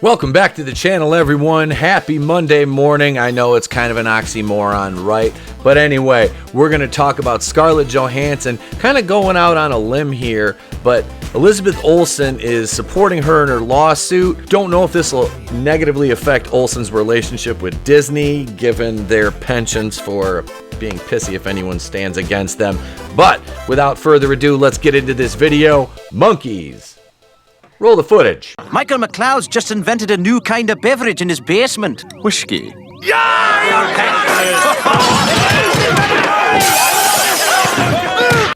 Welcome back to the channel, everyone. Happy Monday morning. I know it's kind of an oxymoron, right? But anyway, we're going to talk about Scarlett Johansson, kind of going out on a limb here, but Elizabeth Olson is supporting her in her lawsuit. Don't know if this will negatively affect Olson's relationship with Disney, given their penchants for being pissy if anyone stands against them. But without further ado, let's get into this video. Monkeys. Roll the footage. Michael McLeod's just invented a new kind of beverage in his basement. Whiskey. Yeah,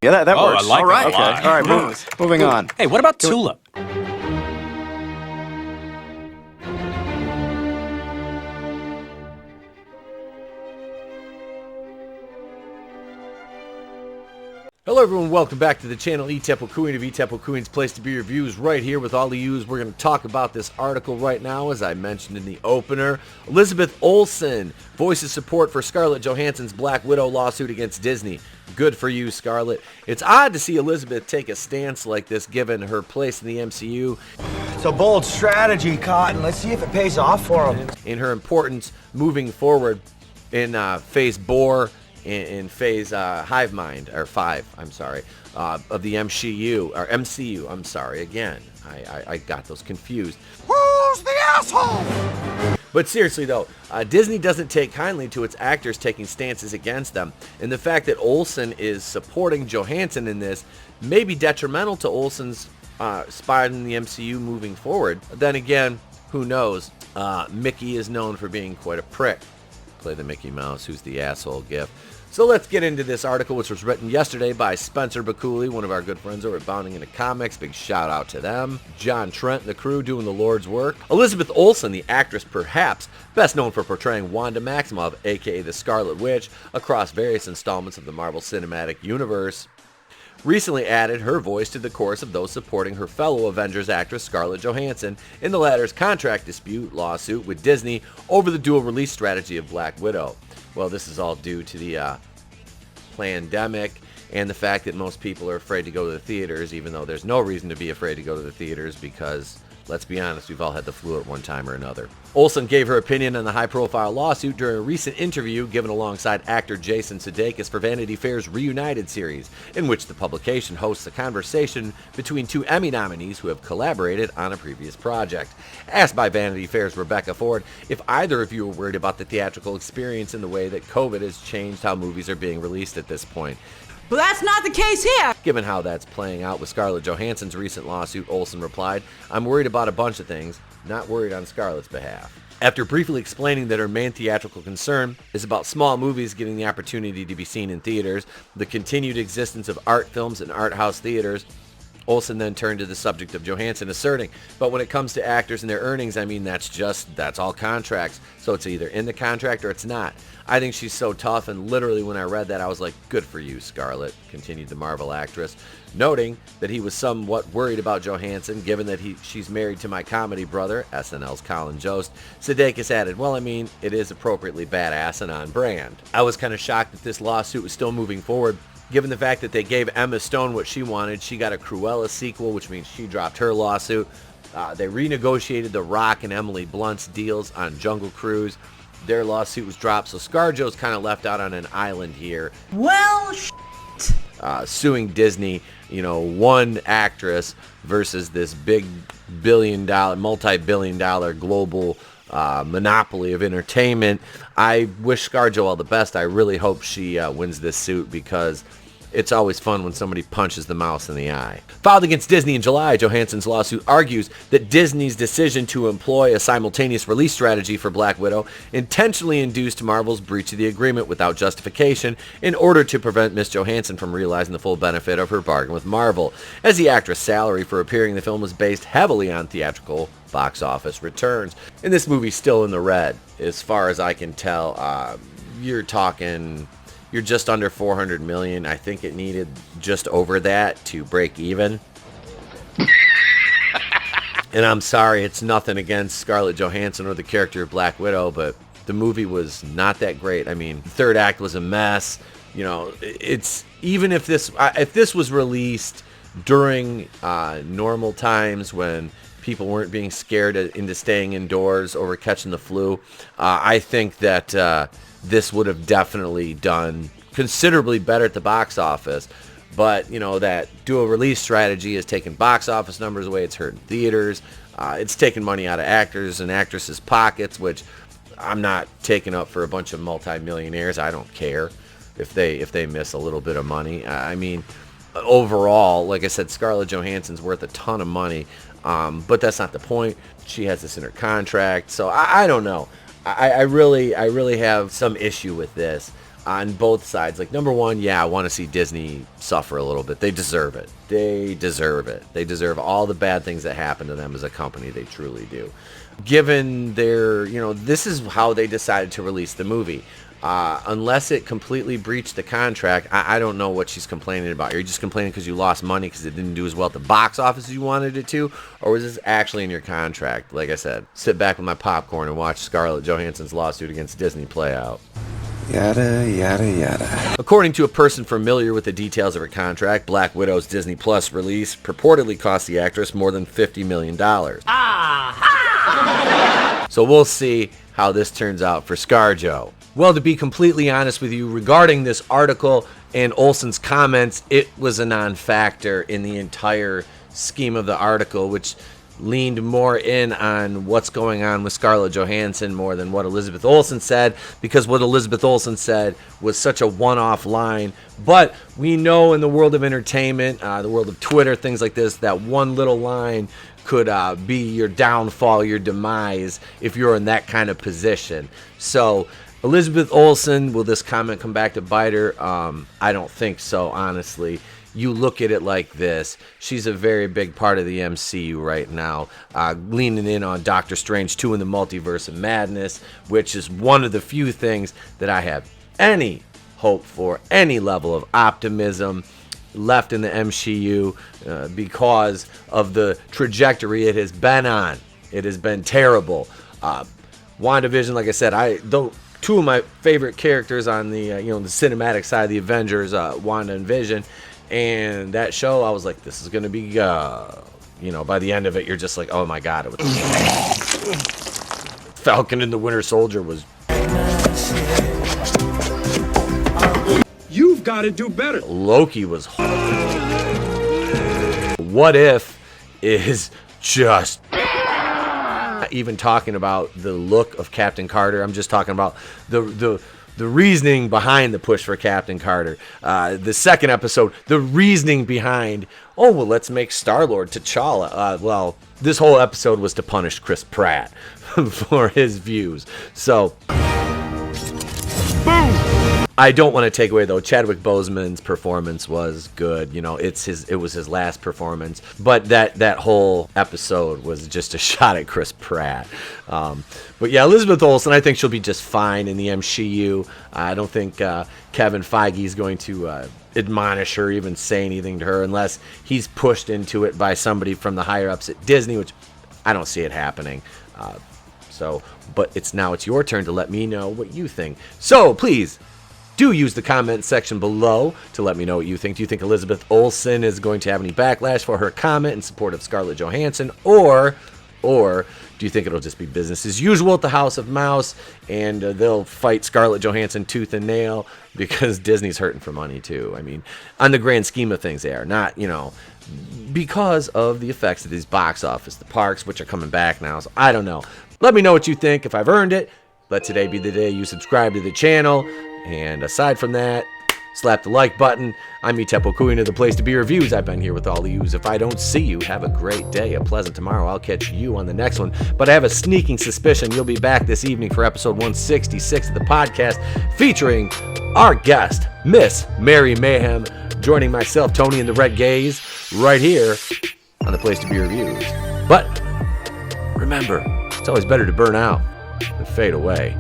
that works. I like all right. that a lot. Okay. All right, moving on. Hey, what about Tulip? Hello everyone, welcome back to the channel. Etepo Queen of Etepo Queen's place to be reviews right here with all of yous. We're going to talk about this article right now, as I mentioned in the opener. Elizabeth Olson voices support for Scarlett Johansson's Black Widow lawsuit against Disney. Good for you, Scarlett. It's odd to see Elizabeth take a stance like this given her place in the MCU. It's a bold strategy, Cotton. Let's see if it pays off for him. In her importance moving forward in Phase Boar, in Phase Hive Mind, or 5, I'm sorry, of the MCU, I'm sorry, again, I got those confused. Who's the asshole? But seriously though, Disney doesn't take kindly to its actors taking stances against them, and the fact that Olson is supporting Johansson in this may be detrimental to Olson's spot in the MCU moving forward. Then again, who knows? Mickey is known for being quite a prick. Play the Mickey Mouse, who's the asshole gif. So let's get into this article, which was written yesterday by Spencer Bakuli, one of our good friends over at Bounding Into Comics. Big shout out to them. John Trent and the crew doing the Lord's work. Elizabeth Olson, the actress perhaps best known for portraying Wanda Maximoff, aka the Scarlet Witch, across various installments of the Marvel Cinematic Universe, recently added her voice to the chorus of those supporting her fellow Avengers actress Scarlett Johansson in the latter's contract dispute lawsuit with Disney over the dual release strategy of Black Widow. Well, this is all due to the pandemic and the fact that most people are afraid to go to the theaters, even though there's no reason to be afraid to go to the theaters because, let's be honest, we've all had the flu at one time or another. Olson gave her opinion on the high-profile lawsuit during a recent interview given alongside actor Jason Sudeikis for Vanity Fair's Reunited series, in which the publication hosts a conversation between two Emmy nominees who have collaborated on a previous project. Asked by Vanity Fair's Rebecca Ford if either of you are worried about the theatrical experience and the way that COVID has changed how movies are being released at this point. But that's not the case here. Given how that's playing out with Scarlett Johansson's recent lawsuit, Olson replied, "I'm worried about a bunch of things, not worried on Scarlett's behalf." After briefly explaining that her main theatrical concern is about small movies getting the opportunity to be seen in theaters, the continued existence of art films and art house theaters, Olson then turned to the subject of Johansson, asserting, "But when it comes to actors and their earnings, I mean, that's all contracts. So it's either in the contract or it's not. I think she's so tough, and literally when I read that, I was like, good for you, Scarlett," continued the Marvel actress, noting that he was somewhat worried about Johansson, given that she's married to my comedy brother, SNL's Colin Jost. Sudeikis added, "Well, I mean, it is appropriately badass and on brand." I was kind of shocked that this lawsuit was still moving forward, given the fact that they gave Emma Stone what she wanted. She got a Cruella sequel, which means she dropped her lawsuit. They renegotiated The Rock and Emily Blunt's deals on Jungle Cruise. Their lawsuit was dropped, so ScarJo's kind of left out on an island here. Well, suing Disney, one actress versus this big multi-billion dollar global monopoly of entertainment. I wish ScarJo all the best. I really hope she wins this suit because it's always fun when somebody punches the mouse in the eye. Filed against Disney in July, Johansson's lawsuit argues that Disney's decision to employ a simultaneous release strategy for Black Widow intentionally induced Marvel's breach of the agreement without justification in order to prevent Miss Johansson from realizing the full benefit of her bargain with Marvel, as the actress' salary for appearing in the film was based heavily on theatrical box office returns. And this movie's still in the red, as far as I can tell. You're just under 400 million. I think it needed just over that to break even. And I'm sorry, it's nothing against Scarlett Johansson or the character of Black Widow, but the movie was not that great. I mean, the third act was a mess. It's even if this was released during normal times when people weren't being scared into staying indoors over catching the flu. I think that this would have definitely done considerably better at the box office. But, you know, that dual release strategy is taking box office numbers away. It's hurting theaters. It's taking money out of actors and actresses' pockets, which I'm not taking up for a bunch of multimillionaires. I don't care if they miss a little bit of money. I mean, overall, like I said, Scarlett Johansson's worth a ton of money, but that's not the point. She has this in her contract, so I don't know. I really have some issue with this on both sides. Like, number one, yeah, I want to see Disney suffer a little bit. They deserve it. They deserve all the bad things that happen to them as a company. They truly do. Given their, you know, this is how they decided to release the movie. Unless it completely breached the contract, I don't know what she's complaining about. Are you just complaining because you lost money because it didn't do as well at the box office as you wanted it to? Or was this actually in your contract? Like I said, sit back with my popcorn and watch Scarlett Johansson's lawsuit against Disney play out. Yada, yada, yada. According to a person familiar with the details of her contract, Black Widow's Disney Plus release purportedly cost the actress more than $50 million. So we'll see how this turns out for ScarJo. Well, to be completely honest with you, regarding this article and Olson's comments, it was a non-factor in the entire scheme of the article, which leaned more in on what's going on with Scarlett Johansson more than what Elizabeth Olsen said, because what Elizabeth Olsen said was such a one-off line. But we know in the world of entertainment, the world of Twitter, things like this, that one little line could be your downfall, your demise, if you're in that kind of position. So Elizabeth Olsen, will this comment come back to bite her? I don't think so, honestly. You look at it like this. She's a very big part of the MCU right now, leaning in on Doctor Strange 2 in the Multiverse of Madness, which is one of the few things that I have any hope for, any level of optimism left in the MCU because of the trajectory it has been on. It has been terrible. WandaVision, like I said, two of my favorite characters on the the cinematic side of the Avengers, Wanda and Vision. And that show, I was like, this is going to be, by the end of it, you're just like, oh my God. Falcon and the Winter Soldier was... You've got to do better. Loki was... What If is just... Not even talking about the look of Captain Carter. I'm just talking about the reasoning behind the push for Captain Carter. The second episode, the reasoning behind, let's make Star-Lord T'Challa. Well, this whole episode was to punish Chris Pratt for his views. So, boom! I don't want to take away, though, Chadwick Boseman's performance was good. It was his last performance. But that whole episode was just a shot at Chris Pratt. But yeah, Elizabeth Olsen, I think she'll be just fine in the MCU. I don't think Kevin Feige is going to admonish her, even say anything to her, unless he's pushed into it by somebody from the higher-ups at Disney, which I don't see it happening. But it's your turn to let me know what you think. So, please, do use the comment section below to let me know what you think. Do you think Elizabeth Olsen is going to have any backlash for her comment in support of Scarlett Johansson? Or do you think it'll just be business as usual at the House of Mouse and they'll fight Scarlett Johansson tooth and nail because Disney's hurting for money too? I mean, on the grand scheme of things, they are not, because of the effects of these box office, the parks, which are coming back now. So I don't know. Let me know what you think. If I've earned it, let today be the day you subscribe to the channel. And aside from that, slap the like button. I'm Itepo Kui of the Place to Be Reviews. I've been here with all the yous. If I don't see you, have a great day, a pleasant tomorrow. I'll catch you on the next one. But I have a sneaking suspicion you'll be back this evening for episode 166 of the podcast, featuring our guest, Miss Mary Mayhem, joining myself, Tony, and the Red Gaze, right here on the Place to Be Reviews. But remember, it's always better to burn out than fade away.